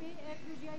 PFUGI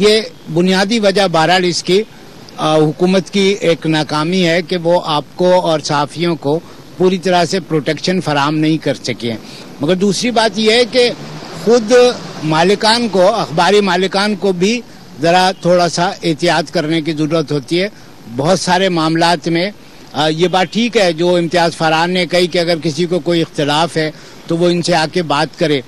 یہ بنیادی وجہ بہرحال اس کی حکومت کی ایک ناکامی ہے کہ وہ آپ کو اور صحافیوں کو پوری طرح سے پروٹیکشن فراہم نہیں کر سکے ہیں. مگر دوسری بات یہ ہے کہ خود مالکان کو، اخباری مالکان کو بھی ذرا تھوڑا سا احتیاط کرنے کی ضرورت ہوتی ہے. بہت سارے معاملات میں یہ بات ٹھیک ہے جو امتیاز فرحان نے کہی کہ اگر کسی کو کوئی اختلاف ہے تو وہ ان سے آ کے بات کرے.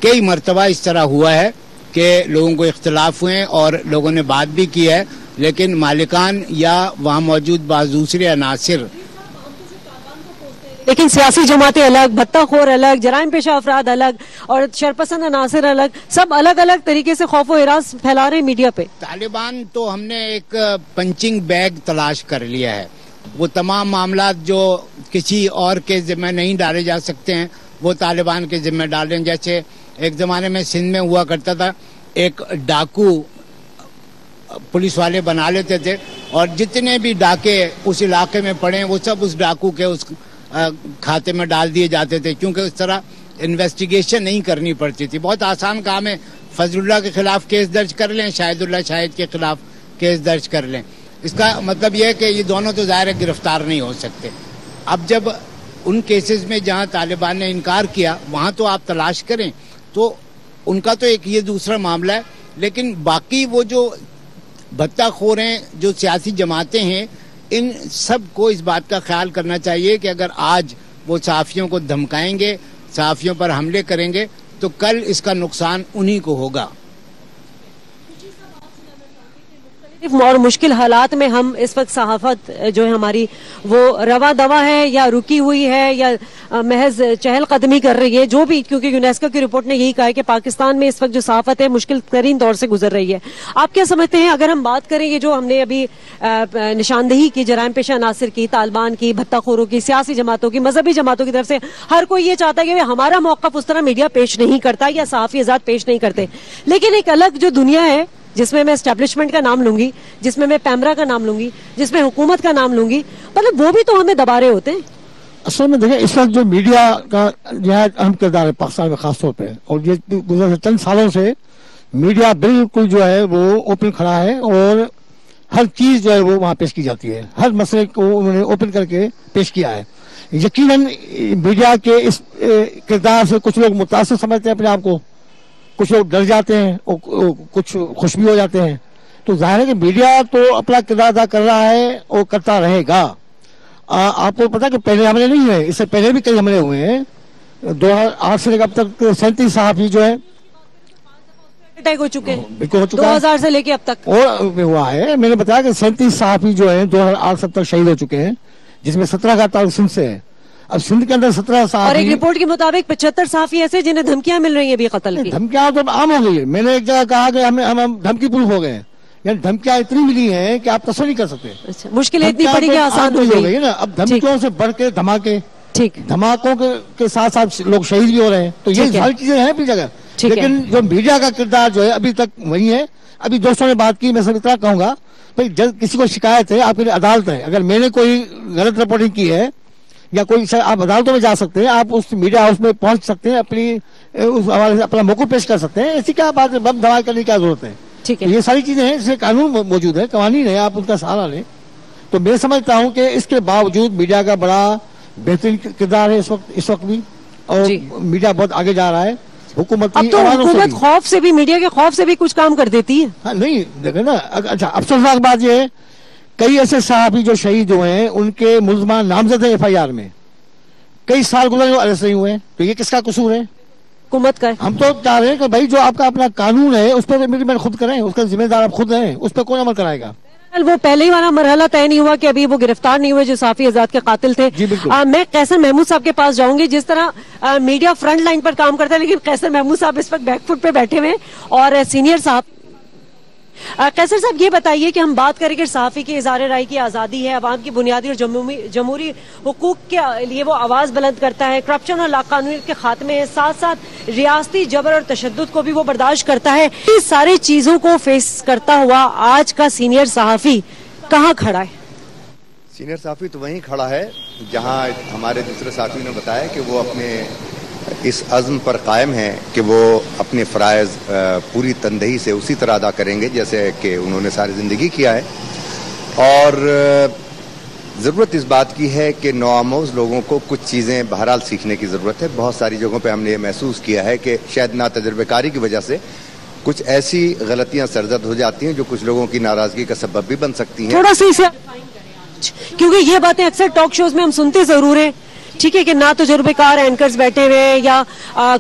کئی مرتبہ اس طرح ہوا ہے کہ لوگوں کو اختلاف ہوئے اور لوگوں نے بات بھی کی ہے، لیکن مالکان یا وہاں موجود بعض دوسرے عناصر، لیکن سیاسی جماعتیں الگ، بھتہ خور الگ، جرائم پیشہ افراد الگ اور شرپسند عناصر الگ، سب الگ الگ طریقے سے خوف و ہراس پھیلا رہے ہیں میڈیا پہ. طالبان تو ہم نے ایک پنچنگ بیگ تلاش کر لیا ہے. وہ تمام معاملات جو کسی اور کے ذمہ نہیں ڈالے جا سکتے ہیں وہ طالبان کے ذمہ ڈالیں. جیسے ایک زمانے میں سندھ میں ہوا کرتا تھا، ایک ڈاکو پولیس والے بنا لیتے تھے اور جتنے بھی ڈاکے اس علاقے میں پڑے وہ سب اس ڈاکو کے اس کھاتے میں ڈال دیے جاتے تھے، کیونکہ اس طرح انویسٹیگیشن نہیں کرنی پڑتی تھی. بہت آسان کام ہے، فضل اللہ کے خلاف کیس درج کر لیں، شاہد اللہ شاہد کے خلاف کیس درج کر لیں. اس کا مطلب یہ ہے کہ یہ دونوں تو ظاہر ہے گرفتار نہیں ہو سکتے. اب جب ان کیسز میں جہاں طالبان نے انکار کیا وہاں تو آپ تلاش کریں، تو ان کا تو ایک یہ دوسرا معاملہ ہے. لیکن باقی وہ جو بھتہ خور ہیں، جو سیاسی جماعتیں ہیں، ان سب کو اس بات کا خیال کرنا چاہیے کہ اگر آج وہ صحافیوں کو دھمکائیں گے، صحافیوں پر حملے کریں گے تو کل اس کا نقصان انہی کو ہوگا. اور مشکل حالات میں ہم اس وقت صحافت جو ہے ہماری وہ روا دوا ہے یا رکی ہوئی ہے یا محض چہل قدمی کر رہی ہے، جو بھی، کیونکہ یونیسکو کی رپورٹ نے یہی کہا ہے کہ پاکستان میں اس وقت جو صحافت ہے مشکل ترین دور سے گزر رہی ہے. آپ کیا سمجھتے ہیں اگر ہم بات کریں، یہ جو ہم نے ابھی نشاندہی کی جرائم پیشہ عناصر کی، طالبان کی، بھتہ خوروں کی، سیاسی جماعتوں کی، مذہبی جماعتوں کی طرف سے ہر کوئی یہ چاہتا ہے کہ ہمارا موقف اس طرح میڈیا پیش نہیں کرتا یا صحافی آزاد پیش نہیں کرتے، لیکن ایک الگ جو دنیا ہے جس میں اسٹیبلشمنٹ کا نام لوں گی، جس میں پیمرا کا نام لوں گی، جس میں حکومت کا نام لوں گی، مطلب وہ بھی تو ہمیں دبا رہے ہوتے ہیں. اصل میں دیکھیں اس وقت جو میڈیا کا نہایت اہم کردار ہے پاکستان میں خاص طور پہ، اور یہ گزشتہ چند سالوں سے میڈیا بالکل جو ہے وہ اوپن کھڑا ہے اور ہر چیز جو ہے وہ وہاں پیش کی جاتی ہے. ہر مسئلے کو انہوں نے اوپن کر کے پیش کیا ہے. یقیناً میڈیا کے اس کردار سے کچھ لوگ متاثر سمجھتے ہیں اپنے آپ کو، کچھ لوگ ڈر جاتے ہیں اور کچھ خوش بھی ہو جاتے ہیں. تو ظاہر ہے کہ میڈیا تو اپنا کردار ادا کر رہا ہے اور کرتا رہے گا. آپ کو پتا کہ پہلے حملے نہیں ہوئے، اس سے پہلے بھی کئی حملے ہوئے ہیں. 2008 سے لے کر اب تک 37 صحافی جو ہے اٹیک ہو چکے ہیں، بالکل ہو چکا ہے، 2000 سے لے کے اب تک اور ہوا ہے. میں نے بتایا کہ 37 صحافی جو ہیں 2008 سے اب تک شہید ہو چکے ہیں، جس میں 17 کا تعلق سندھ سے ہے. اب سندھ کے اندر 17 صحافی، اور ایک رپورٹ کے مطابق 75 صحافی ایسے جنہیں دھمکیاں مل رہی ہیں بھی قتل کی. دھمکیاں تو عام ہو گئی ہے. میں نے ایک جگہ کہا کہ ہم دھمکی پروف ہو گئے ہیں، یعنی دھمکیاں اتنی ملی ہیں کہ آپ تصور نہیں کر سکتے. مشکل اتنی پڑی کہ آسان ہو گئی نا. اب دھمکیوں سے بڑھ کے دھماکے، ٹھیک، دھماکوں کے ساتھ ساتھ لوگ شہید بھی ہو رہے ہیں. تو یہ ساری چیزیں ہیں اپنی جگہ، لیکن جو میڈیا کا کردار جو ہے ابھی تک وہی ہے. ابھی دوستوں نے بات کی، میں سب اتنا کہوں گا بھائی جب کسی کو شکایت ہے آپ کے لیے عدالت ہے. اگر میں نے کوئی غلط رپورٹنگ کی ہے یا کوئی، آپ عدالتوں میں جا سکتے ہیں، آپ اس میڈیا ہاؤس میں پہنچ سکتے ہیں، اپنی اس حوالے سے اپنا موقف پیش کر سکتے ہیں. ایسی کیا بات ہے، بم دھماکہ کرنے کی کیا ضرورت ہے. یہ ساری چیزیں ہیں، اس سے قانون موجود ہے، قوانین ہے، آپ ان کا سہارا لیں. تو میں سمجھتا ہوں کہ اس کے باوجود میڈیا کا بڑا بہترین کردار ہے اس وقت بھی، اور میڈیا بہت آگے جا رہا ہے. حکومت خوف سے بھی، میڈیا کے خوف سے بھی کچھ کام کر دیتی ہے. ہاں نہیں دیکھیں نا. اچھا افسوسناک بات یہ ہے کئی ایسے صحافی جو شہید ہوئے ہیں ان کے ملزمان نامزد ہیں FIR میں، کئی سال گزرے وہ اریسٹ نہیں ہوئے. تو یہ کس کا قصور ہے؟ حکومت کا. ہم تو چاہ رہے ہیں کہ بھائی جو آپ کا اپنا قانون ہے اس پر امپلیمنٹ خود کریں، اس کا ذمہ دار آپ خود ہیں، اس پہ کون عمل کرائے گا؟ وہ پہلے ہی والا مرحلہ طے نہیں ہوا کہ ابھی وہ گرفتار نہیں ہوئے جو صحافی آزاد کے قاتل تھے. جی بالکل. میں قیصر محمود صاحب کے پاس جاؤں گی. جس طرح میڈیا فرنٹ لائن پر کام کرتا ہے، لیکن قیصر محمود صاحب اس وقت بیک فٹ پہ بیٹھے ہوئے اور سینئر صاحب. قیصر صاحب یہ بتائیے کہ ہم بات کریں کہ صحافی کی اظہار رائے کی آزادی ہے، عوام کی بنیادی اور جمہوری حقوق کے لیے وہ آواز بلند کرتا ہے، کرپشن اور لاقانونیت کے خاتمے ہے، ساتھ ساتھ ریاستی جبر اور تشدد کو بھی وہ برداشت کرتا ہے. اس ساری چیزوں کو فیس کرتا ہوا آج کا سینئر صحافی کہاں کھڑا ہے؟ سینئر صحافی تو وہیں کھڑا ہے جہاں ہمارے دوسرے ساتھیوں نے بتایا کہ وہ اپنے اس عزم پر قائم ہیں کہ وہ اپنے فرائض پوری تندہی سے اسی طرح ادا کریں گے جیسے کہ انہوں نے ساری زندگی کیا ہے. اور ضرورت اس بات کی ہے کہ نوآموز لوگوں کو کچھ چیزیں بہرحال سیکھنے کی ضرورت ہے. بہت ساری جگہوں پہ ہم نے یہ محسوس کیا ہے کہ شاید ناتجربہ کاری کی وجہ سے کچھ ایسی غلطیاں سرزد ہو جاتی ہیں جو کچھ لوگوں کی ناراضگی کا سبب بھی بن سکتی ہیں. تھوڑا سا اسے کیونکہ یہ باتیں اکثر ٹاک شوز میں ہم سنتے ضرور ہیں, ٹھیک ہے, کہ نا تجربے کار اینکرز بیٹھے ہوئے ہیں یا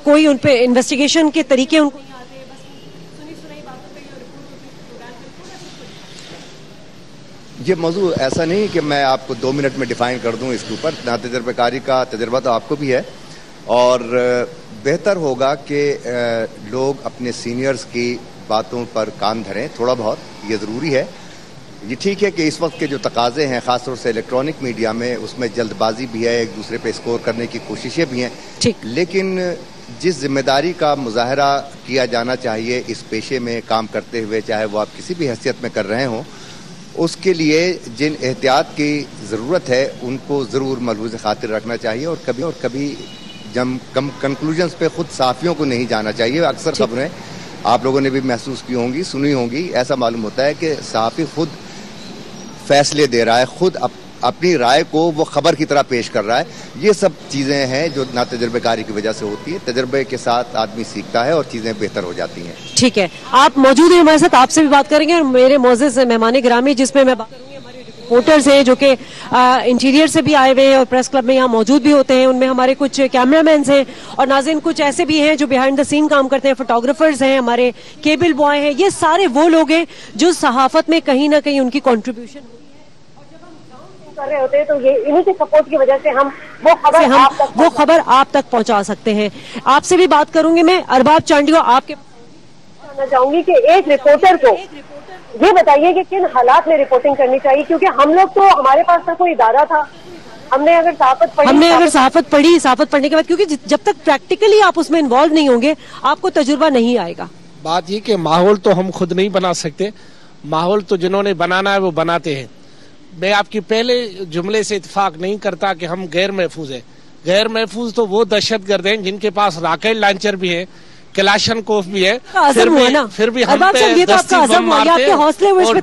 کوئی ان پہ انویسٹیگیشن کے طریقے ان کو یہ موضوع ایسا نہیں کہ میں آپ کو 2 منٹ میں ڈیفائن کر دوں اس کے اوپر. نا تجربہ کاری کا تجربہ تو آپ کو بھی ہے اور بہتر ہوگا کہ لوگ اپنے سینئرز کی باتوں پر کان دھریں تھوڑا بہت, یہ ضروری ہے. یہ ٹھیک ہے کہ اس وقت کے جو تقاضے ہیں خاص طور سے الیکٹرانک میڈیا میں اس میں جلد بازی بھی ہے, ایک دوسرے پہ اسکور کرنے کی کوششیں بھی ہیں, لیکن جس ذمہ داری کا مظاہرہ کیا جانا چاہیے اس پیشے میں کام کرتے ہوئے, چاہے وہ آپ کسی بھی حیثیت میں کر رہے ہوں, اس کے لیے جن احتیاط کی ضرورت ہے ان کو ضرور ملحوظ خاطر رکھنا چاہیے اور کبھی کنکلوژنز پہ خود صحافیوں کو نہیں جانا چاہیے. اکثر خبریں آپ لوگوں نے بھی محسوس کی ہوں گی, سنی ہوں گی, ایسا معلوم ہوتا ہے کہ صحافی خود فیصلے دے رہا ہے, خود اپنی رائے کو وہ خبر کی طرح پیش کر رہا ہے. یہ سب چیزیں ہیں جو ناتجربہ کاری کی وجہ سے ہوتی ہے. تجربے کے ساتھ آدمی سیکھتا ہے اور چیزیں بہتر ہو جاتی ہیں. ٹھیک ہے, آپ موجود ہیں ہمارے ساتھ, آپ سے بھی بات کریں گے اور میرے معزز مہمان گرامی جس میں میں بات کروں گی ہمارے رپورٹرز ہیں جو کہ انٹیریئر سے بھی آئے ہوئے ہیں اور پریس کلب میں یہاں موجود بھی ہوتے ہیں. ان میں ہمارے کچھ کیمرہ مینز ہیں اور ناظرین کچھ ایسے بھی ہیں جو بیہائنڈ دا سین کام کرتے ہیں, فوٹوگرافرز ہیں, ہمارے کیبل بوائے ہیں. یہ سارے وہ لوگ ہیں جو صحافت میں کہیں نہ کہیں ان کی کنٹریبیوشن کر رہے ہوتے ہیں, تو یہ انہی کے سپورٹ کی وجہ سے ہم وہ خبر آپ تک پہنچا سکتے ہیں. آپ سے بھی بات کروں گی میں. ارباب چانڈیو, آپ کے چاہوں گی کہ ایک رپورٹر کو یہ بتائیے کہ کن حالات میں رپورٹنگ کرنی چاہیے, کیونکہ ہم لوگ تو ہمارے پاس نہ کوئی ادارہ تھا, ہم نے اگر صحافت پڑھی صحافت پڑھنے کے بعد, کیونکہ جب تک پریکٹیکلی آپ اس میں انوالو نہیں ہوں گے آپ کو تجربہ نہیں آئے گا. بات یہ کہ ماحول تو ہم خود نہیں بنا سکتے, ماحول تو جنہوں نے بنانا ہے وہ بناتے ہیں. میں آپ کی پہلے جملے سے اتفاق نہیں کرتا کہ ہم غیر محفوظ ہیں. غیر محفوظ تو وہ دہشت گرد ہیں جن کے پاس راکٹ لانچر بھی ہے, کلاشن کوف بھی ہے, پھر بھی ہم پہ دستی بم مارتے ہیں اور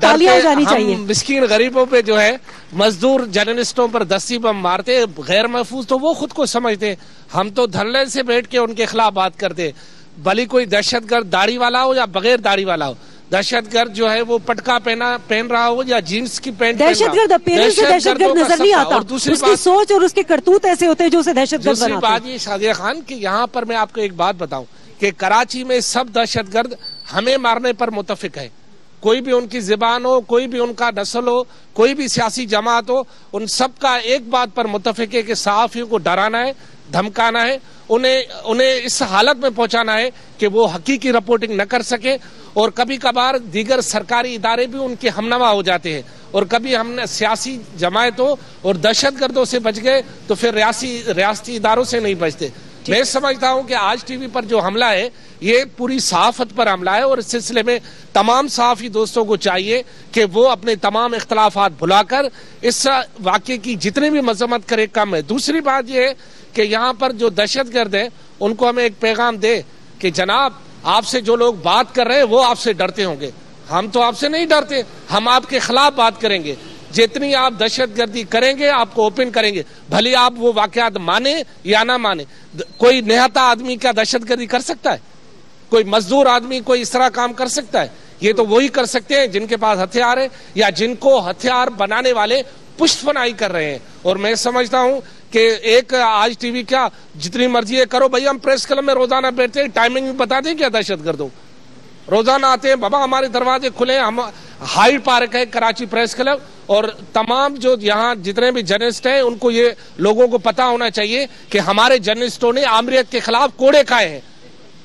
ہم مسکین غریبوں پہ جو ہے مزدور جرنلسٹوں پر دستی بم مارتے. غیر محفوظ تو وہ خود کو سمجھتے ہیں, ہم تو دھرنے سے بیٹھ کے ان کے خلاف بات کرتے. بھلی کوئی دہشت گرد داڑھی والا ہو یا بغیر داڑھی والا ہو, دہشت گرد جو ہے وہ پٹکا پہن رہا ہو یا جینس کی پینٹ, دہشت گرد نظر نہیں آتا, اس کی سوچ اور اس کے کرتوت ایسے ہوتے ہیں جو اسے دہشت گرد بناتے ہیں. دوسری بات یہ شادیہ خان کہ یہاں پر میں آپ کو ایک بات بتاؤں کہ کراچی میں سب دہشت گرد ہمیں مارنے پر متفق ہے. کوئی بھی ان کی زبان ہو, کوئی بھی ان کا نسل ہو, کوئی بھی سیاسی جماعت ہو, ان سب کا ایک بات پر متفق ہے کہ صحافیوں کو ڈرانا ہے, دھمکانا ہے, انہیں اس حالت میں پہنچانا ہے کہ وہ حقیقی رپورٹنگ نہ کر سکے. اور کبھی کبھار دیگر سرکاری ادارے بھی ان کے ہمنوا ہو جاتے ہیں, اور کبھی ہم نے سیاسی جماعتوں اور دہشت گردوں سے بچ گئے تو پھر ریاستی اداروں سے نہیں بچتے. میں سمجھتا ہوں کہ آج ٹی وی پر جو حملہ ہے یہ پوری صحافت پر حملہ ہے, اور اس سلسلے میں تمام صحافی دوستوں کو چاہیے کہ وہ اپنے تمام اختلافات بھلا کر اس واقعے کی جتنی بھی مذمت کرے کم ہے. دوسری بات یہ ہے کہ یہاں پر جو دہشت گرد ہیں ان کو ہمیں ایک پیغام دے کہ جناب آپ سے جو لوگ بات کر رہے ہیں وہ آپ سے ڈرتے ہوں گے, ہم تو آپ سے نہیں ڈرتے, ہم آپ کے خلاف بات کریں گے. جتنی آپ دہشت گردی کریں گے آپ کو اوپن کریں گے, بھلی آپ وہ واقعات مانے یا نہ مانے. کوئی نہتا آدمی کیا دہشت گردی کر سکتا ہے؟ کوئی مزدور آدمی کوئی اس طرح کام کر سکتا ہے؟ یہ تو وہی کر سکتے ہیں جن کے پاس ہتھیار ہے یا جن کو ہتھیار بنانے والے پشت پناہی کر رہے ہیں. اور میں سمجھتا ہوں کہ ایک آج ٹی وی کیا جتنی مرضی ہے کرو بھائی, ہم پریس کلب میں روزانہ بیٹھتے ہیں, ٹائمنگ بھی بتا دیں کیا دہشت گردوں, روزانہ آتے ہیں بابا, ہمارے دروازے کھلے ہیں. ہم ہائیڈ پارک ہے کراچی پریس کلب, اور تمام جو یہاں جتنے بھی جرنلسٹ ہیں ان کو یہ لوگوں کو پتا ہونا چاہیے کہ ہمارے جرنلسٹوں نے آمریت کے خلاف کوڑے کھائے ہیں.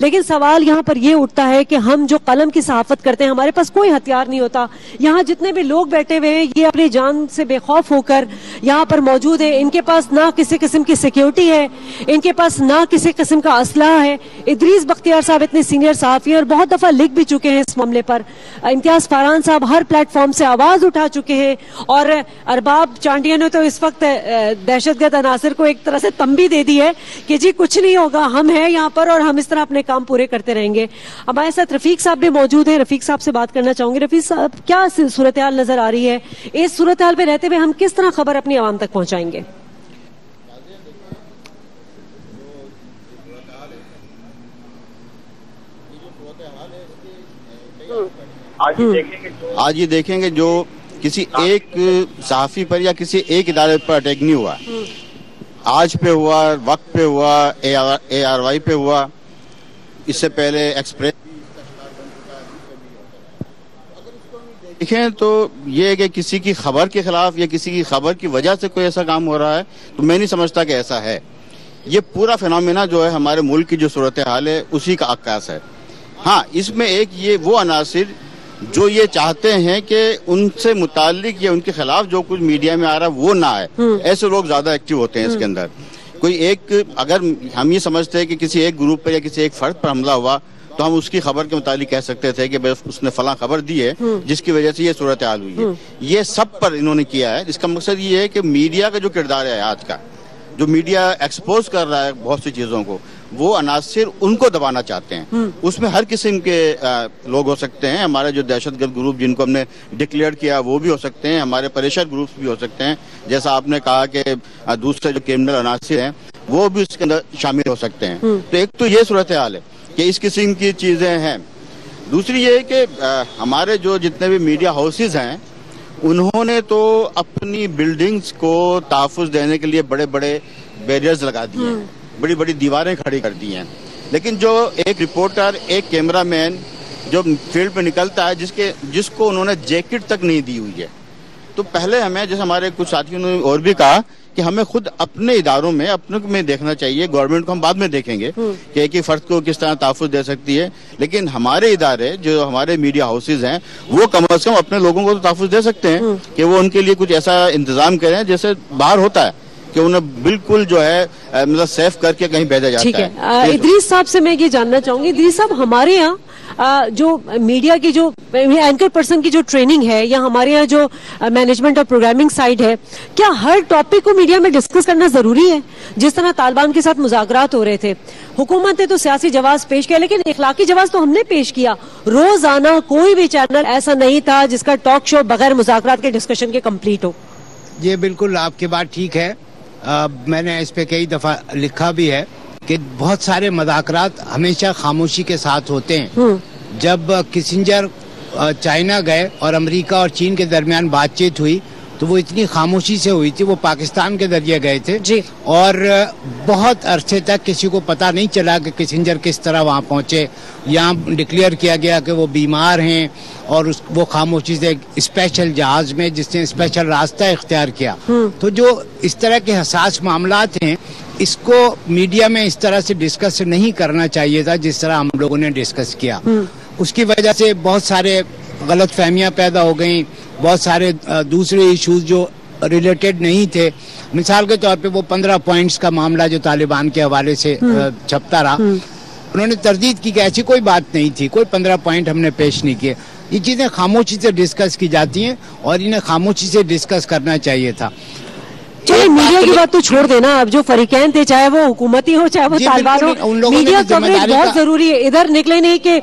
لیکن سوال یہاں پر یہ اٹھتا ہے کہ ہم جو قلم کی صحافت کرتے ہیں ہمارے پاس کوئی ہتھیار نہیں ہوتا. یہاں جتنے بھی لوگ بیٹھے ہوئے ہیں یہ اپنی جان سے بے خوف ہو کر یہاں پر موجود ہیں. ان کے پاس نہ کسی قسم کی سیکیورٹی ہے, ان کے پاس نہ کسی قسم کا اسلحہ ہے. ادریس بختیار صاحب اتنے سینئر صحافی ہیں اور بہت دفعہ لکھ بھی چکے ہیں اس معاملے پر. امتیاز فاران صاحب ہر پلیٹ فارم سے آواز اٹھا چکے ہیں, اور ارباب چانڈیا نے تو اس وقت دہشت گرد عناصر کو ایک طرح سے تنبیہ دے دی ہے کہ جی کچھ نہیں ہوگا, ہم ہیں یہاں پر اور ہم اس طرح اپنے کام پورے کرتے رہیں گے. ہمارے ساتھ رفیق صاحب بھی موجود ہیں, رفیق صاحب سے بات کرنا چاہوں گی. رفیق صاحب, کیا صورتحال نظر آ رہی ہے؟ اس صورتحال پہ رہتے ہوئے ہم کس طرح خبر اپنی عوام تک پہنچائیں گے؟ آج یہ دیکھیں گے جو کسی ایک صحافی پر یا کسی ایک ادارے پر اٹیک نہیں ہوا. آج پہ ہوا, وقت پہ ہوا, اے آر وائی پہ ہوا, اس سے پہلے ایکسپریس. دیکھیں تو یہ کہ کسی کی خبر کے خلاف یا کسی کی خبر کی وجہ سے کوئی ایسا کام ہو رہا ہے تو میں نہیں سمجھتا کہ ایسا ہے. یہ پورا فینومینا جو ہے ہمارے ملک کی جو صورتحال ہے اسی کا عکاس ہے. ہاں, اس میں ایک یہ وہ عناصر جو یہ چاہتے ہیں کہ ان سے متعلق یا ان کے خلاف جو کچھ میڈیا میں آ رہا ہے وہ نہ آئے, ایسے لوگ زیادہ ایکٹیو ہوتے ہیں اس کے اندر. کوئی ایک, اگر ہم یہ سمجھتے ہیں کہ کسی ایک گروپ پر یا کسی ایک فرد پر حملہ ہوا تو ہم اس کی خبر کے متعلق کہہ سکتے تھے کہ اس نے فلاں خبر دی ہے جس کی وجہ سے یہ صورتحال ہوئی ہے. یہ سب پر انہوں نے کیا ہے. اس کا مقصد یہ ہے کہ میڈیا کا جو کردار ہے آج کا, جو میڈیا ایکسپوز کر رہا ہے بہت سی چیزوں کو, وہ عناصر ان کو دبانا چاہتے ہیں. اس میں ہر قسم کے لوگ ہو سکتے ہیں. ہمارے جو دہشت گرد گروپ جن کو ہم نے ڈکلیئر کیا وہ بھی ہو سکتے ہیں, ہمارے پریشر گروپس بھی ہو سکتے ہیں, جیسا آپ نے کہا کہ دوسرے جو کرمنل عناصر ہیں وہ بھی اس کے اندر شامل ہو سکتے ہیں. تو ایک تو یہ صورتحال ہے کہ اس قسم کی چیزیں ہیں. دوسری یہ ہے کہ ہمارے جو جتنے بھی میڈیا ہاؤسز ہیں انہوں نے تو اپنی بلڈنگز کو تحفظ دینے کے لیے بڑے بڑے بیریئرز لگا دیے ہیں, بڑی بڑی دیواریں کھڑی کر دی ہیں. لیکن جو ایک رپورٹر, ایک کیمرہ مین جو فیلڈ پہ نکلتا ہے جس کو انہوں نے جیکٹ تک نہیں دی ہوئی ہے, تو پہلے ہمیں, جیسے ہمارے کچھ ساتھیوں نے اور بھی کہا, کہ ہمیں خود اپنے اداروں میں اپنے میں دیکھنا چاہیے. گورنمنٹ کو ہم بعد میں دیکھیں گے کہ ایک ہی فرد کو کس طرح تحفظ دے سکتی ہے, لیکن ہمارے ادارے جو ہمارے میڈیا ہاؤسز ہیں وہ کم از کم اپنے لوگوں کو تو تحفظ دے سکتے ہیں کہ وہ ان کے لیے کچھ ایسا انتظام کریں جیسے باہر ہوتا ہے, کہ انہیں بالکل جو ہے مطلب سیف کر کے کہیں بھیجا جاتا ہے. ٹھیک ہے, ادریس صاحب سے میں یہ جاننا چاہوں گی. ادریس صاحب, ہمارے یہاں جو میڈیا کی جو اینکر پرسن کی جو ٹریننگ ہے یا ہمارے یہاں جو مینجمنٹ اور پروگرامنگ سائڈ ہے, کیا ہر ٹاپک کو میڈیا میں ڈسکس کرنا ضروری ہے؟ جس طرح طالبان کے ساتھ مذاکرات ہو رہے تھے, حکومت نے تو سیاسی جواز پیش کیا لیکن اخلاقی جواز تو ہم نے پیش کیا. روزانہ کوئی بھی چینل ایسا نہیں تھا جس کا ٹاک شو بغیر مذاکرات کے ڈسکشن کے کمپلیٹ ہو. یہ بالکل آپ کی بات ٹھیک ہے. میں نے اس پہ کئی دفعہ لکھا بھی ہے کہ بہت سارے مذاکرات ہمیشہ خاموشی کے ساتھ ہوتے ہیں. جب کسنجر چائنا گئے اور امریکہ اور چین کے درمیان بات چیت ہوئی تو وہ اتنی خاموشی سے ہوئی تھی. وہ پاکستان کے ذریعے گئے تھے جی, اور بہت عرصے تک کسی کو پتہ نہیں چلا کہ کسنجر کس طرح وہاں پہنچے. یہاں ڈکلیئر کیا گیا کہ وہ بیمار ہیں اور وہ خاموشی سے اسپیشل جہاز میں جس نے اسپیشل راستہ اختیار کیا. تو جو اس طرح کے حساس معاملات ہیں اس کو میڈیا میں اس طرح سے ڈسکس نہیں کرنا چاہیے تھا جس طرح ہم لوگوں نے ڈسکس کیا. اس کی وجہ سے بہت سارے غلط فہمیاں پیدا ہو گئیں, بہت سارے دوسرے ایشوز جو ریلیٹڈ نہیں تھے. مثال کے طور پہ وہ 15 پوائنٹس کا معاملہ جو طالبان کے حوالے سے چھپتا رہا, انہوں نے تردید کی کہ ایسی کوئی بات نہیں تھی, کوئی 15 پوائنٹ ہم نے پیش نہیں کیے. یہ چیزیں خاموشی سے ڈسکس کی جاتی ہیں اور انہیں خاموشی سے ڈسکس کرنا چاہیے تھا. چلے میڈیا کی بات تو چھوڑ دینا, اب جو فریقین تھے چاہے وہ حکومتی ہو چاہے وہ طالبان ہو, میڈیا کوریج بہت ضروری ہے. ادھر نکلے نہیں کہ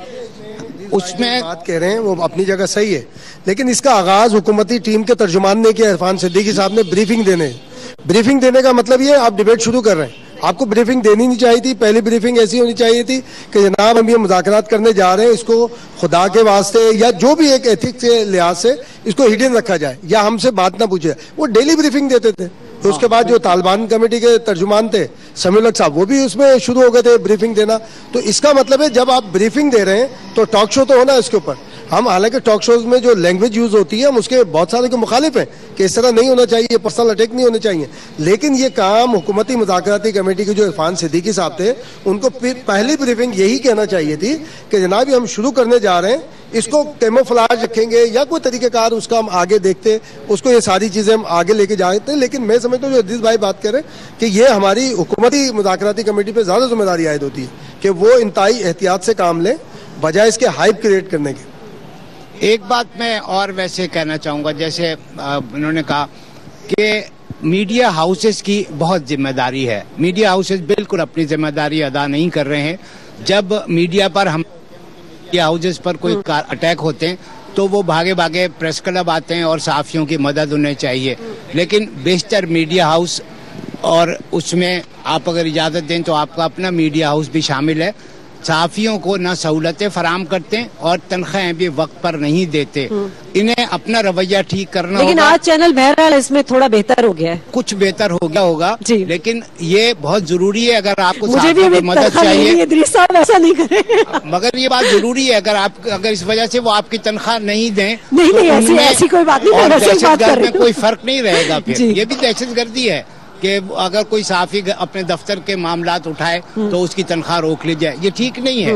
اس میں بات کہہ رہے ہیں وہ اپنی جگہ صحیح ہے, لیکن اس کا آغاز حکومتی ٹیم کے ترجمان نے کیا. عرفان صدیقی صاحب نے بریفنگ دینے کا مطلب یہ آپ ڈیبیٹ شروع کر رہے ہیں. آپ کو بریفنگ دینی نہیں چاہیے تھی. پہلی بریفنگ ایسی ہونی چاہیے تھی کہ جناب ہم یہ مذاکرات کرنے جا رہے ہیں, اس کو خدا کے واسطے یا جو بھی ایک ایتھکس کے لحاظ سے اس کو ہڈن رکھا جائے یا ہم سے بات نہ پوچھے. وہ ڈیلی بریفنگ دیتے تھے. تو اس کے بعد جو طالبان کمیٹی کے ترجمان تھے سمیع الحق صاحب وہ بھی اس میں شروع ہو گئے تھے بریفنگ دینا. تو اس کا مطلب ہے جب آپ بریفنگ دے رہے ہیں تو ٹاک شو تو ہونا ہے اس کے اوپر. ہم حالانکہ ٹاک شوز میں جو لینگویج یوز ہوتی ہے ہم اس کے بہت سارے کے مخالف ہیں کہ اس طرح نہیں ہونا چاہیے, پرسنل اٹیک نہیں ہونے چاہیے, لیکن یہ کام حکومتی مذاکراتی کمیٹی کے جو عرفان صدیقی صاحب تھے ان کو پہلی بریفنگ یہی کہنا چاہیے تھی کہ جناب یہ ہم شروع کرنے جا رہے ہیں, اس کو کیموفلاج رکھیں گے یا کوئی طریقہ کار اس کا ہم آگے دیکھتے, اس کو یہ ساری چیزیں ہم آگے لے کے جاتے ہیں. لیکن میں سمجھتا ہوں جو عزیز بھائی بات کریں کہ یہ ہماری حکومتی مذاکراتی کمیٹی پہ زیادہ ذمہ داری عائد ہوتی ہے کہ وہ انتہائی احتیاط سے کام لیں بجائے اس کے ہائپ کریٹ کرنے کے. ایک بات میں اور ویسے کہنا چاہوں گا, جیسے انہوں نے کہا کہ میڈیا ہاؤسز کی بہت ذمہ داری ہے. میڈیا ہاؤسز بالکل اپنی ذمہ داری ادا نہیں کر رہے ہیں. جب میڈیا پر میڈیا ہاؤسز پر کوئی اٹیک ہوتے ہیں تو وہ بھاگے بھاگے پریس کلب آتے ہیں اور صحافیوں کی مدد انہیں چاہیے. لیکن بیشتر میڈیا ہاؤس, اور اس میں آپ اگر اجازت دیں تو آپ کا اپنا میڈیا ہاؤس بھی شامل ہے, صحافیوں کو نہ سہولتیں فراہم کرتے ہیں اور تنخواہیں بھی وقت پر نہیں دیتے. انہیں اپنا رویہ ٹھیک کرنا ہوگا. لیکن آج چینل بہرحال اس میں تھوڑا بہتر ہو گیا ہے, کچھ بہتر ہو گیا ہوگا لیکن یہ بہت ضروری ہے. اگر آپ کو مجھے بھی مدد چاہیے, ادریس صاحب ایسا نہیں کریں, مگر یہ بات ضروری ہے. اگر اس وجہ سے وہ آپ کی تنخواہ نہیں دیں ایسی کوئی بات نہیں, دہشت گرد میں کوئی فرق نہیں رہے گا. پھر یہ بھی دہشت گردی ہے کہ اگر کوئی صحافی اپنے دفتر کے معاملات اٹھائے تو اس کی تنخواہ روک لی جائے. یہ ٹھیک نہیں ہے.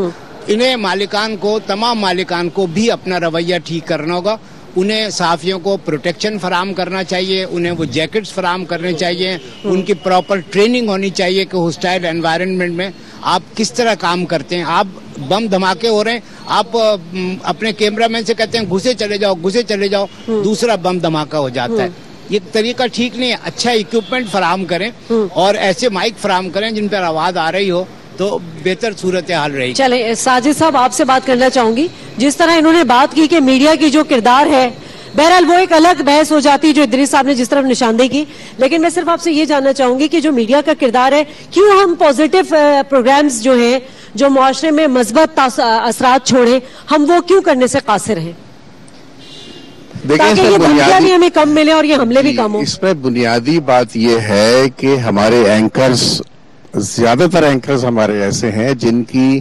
انہیں مالکان کو, تمام مالکان کو بھی اپنا رویہ ٹھیک کرنا ہوگا. انہیں صحافیوں کو پروٹیکشن فراہم کرنا چاہیے, انہیں وہ جیکٹس فراہم کرنے چاہیے, ان کی پراپر ٹریننگ ہونی چاہیے کہ ہوسٹائل انوائرنمنٹ میں آپ کس طرح کام کرتے ہیں. آپ بم دھماکے ہو رہے ہیں, آپ اپنے کیمرہ مین سے کہتے ہیں گھسے چلے جاؤ, دوسرا بم دھماکہ ہو جاتا ہے. یہ طریقہ ٹھیک نہیں ہے. اچھا اکوپمنٹ فراہم کریں اور ایسے مائک فراہم کریں جن پر آواز آ رہی ہو تو بہتر صورتحال رہے گی. چلیں ساجد صاحب آپ سے بات کرنا چاہوں گی. جس طرح انہوں نے بات کی کہ میڈیا کی جو کردار ہے, بہرحال وہ ایک الگ بحث ہو جاتی جو ادریس صاحب نے جس طرف نشاندہی کی, لیکن میں صرف آپ سے یہ جاننا چاہوں گی کہ جو میڈیا کا کردار ہے, کیوں ہم پازیٹیو پروگرامز جو ہیں جو معاشرے میں مثبت اثرات چھوڑیں, ہم وہ کیوں کرنے سے قاصر ہیں تاکہ یہ دھمکیاں بھی ہمیں کم ملے اور یہ حملے بھی کم ہوں. اس میں بنیادی بات یہ ہے کہ ہمارے اینکرز, زیادہ تر اینکرز ہمارے ایسے ہیں جن کی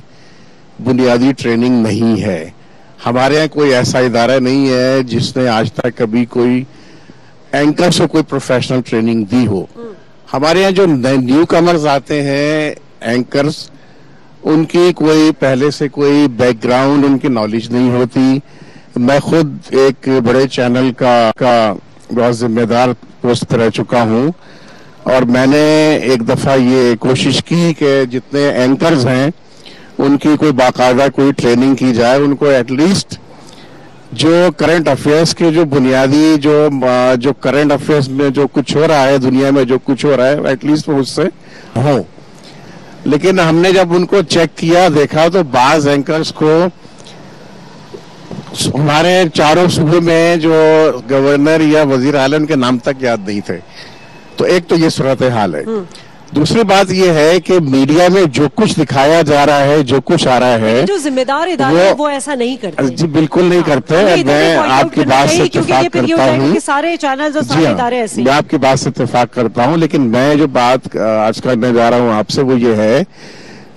بنیادی ٹریننگ نہیں ہے. ہمارے یہاں کوئی ایسا ادارہ نہیں ہے جس نے آج تک کبھی کوئی اینکرز کو کوئی پروفیشنل ٹریننگ دی ہو. ہمارے یہاں جو نیو کمرز آتے ہیں اینکرز, ان کی کوئی پہلے سے کوئی بیک گراؤنڈ, ان کی نالج نہیں ہوتی. میں خود ایک بڑے چینل کا بہت ذمہ دار پوسٹ پہ رہ چکا ہوں, اور میں نے ایک دفعہ یہ کوشش کی کہ جتنے اینکرز ہیں ان کی کوئی باقاعدہ کوئی ٹریننگ کی جائے. ان کو ایٹ لیسٹ جو کرنٹ افیئرس کے جو بنیادی جو کرنٹ افیئرس میں جو کچھ ہو رہا ہے, دنیا میں جو کچھ ہو رہا ہے, ایٹ لیسٹ وہ اس سے ہو. لیکن ہم نے جب ان کو چیک کیا, دیکھا تو بعض اینکرز کو ہمارے چاروں صوبے میں جو گورنر یا وزیر اعلیٰ کے نام تک یاد نہیں تھے. تو ایک تو یہ صورتحال ہے. دوسری بات یہ ہے کہ میڈیا میں جو کچھ دکھایا جا رہا ہے, جو کچھ آ رہا ہے, جو ذمہ دار ادارے وہ ایسا نہیں کرتے. جی بالکل نہیں کرتے. میں آپ کی بات سے اتفاق کرتا ہوں, سارے چینلز اور سارے ادارے ایسے, میں آپ کی بات سے اتفاق کرتا ہوں. لیکن میں جو بات آج کرنے جا رہا ہوں آپ سے وہ یہ ہے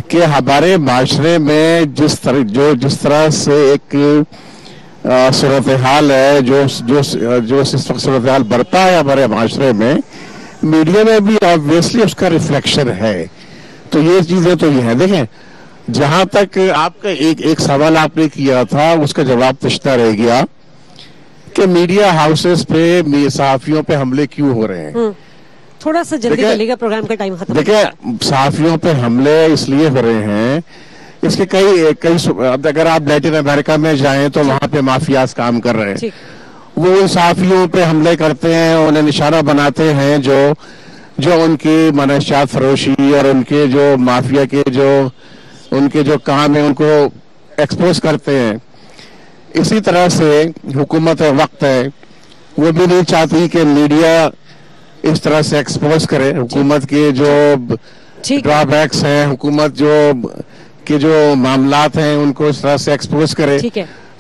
کہ ہمارے معاشرے میں جس طرح سے ایک صورتحال ہے, جو صورتحال برپا ہے ہمارے معاشرے میں, میڈیا میں بھی آبویسلی اس کا ریفلیکشن ہے. تو یہ چیزیں تو یہ ہیں. دیکھیں, جہاں تک آپ کا ایک سوال آپ نے کیا تھا, اس کا جواب پچھتا رہ گیا کہ میڈیا ہاؤسز پہ صحافیوں پہ حملے کیوں ہو رہے ہیں. تھوڑا سا جلدی چلے گا, پروگرام کا ٹائم ختم. دیکھیں, صحافیوں پہ حملے اس لیے ہو رہے ہیں, اس کے کئی اگر آپ لیٹن امریکہ میں جائیں تو وہاں پہ مافیاز کام کر رہے ہیں. وہ ان صحافیوں پہ حملے کرتے ہیں, انہیں نشانہ بناتے ہیں جو ان کی منشیات فروشی اور ان کے جو مافیا کے ان کے جو کام ہے ان کو ایکسپوز کرتے ہیں. اسی طرح سے حکومت وقت ہے, وہ بھی نہیں چاہتی کہ میڈیا اس طرح سے ایکسپوز کرے. حکومت کے جو ڈرا بیکس ہیں, حکومت کے جو معاملات ہیں ان کو اس طرح سے ایکسپوز کرے.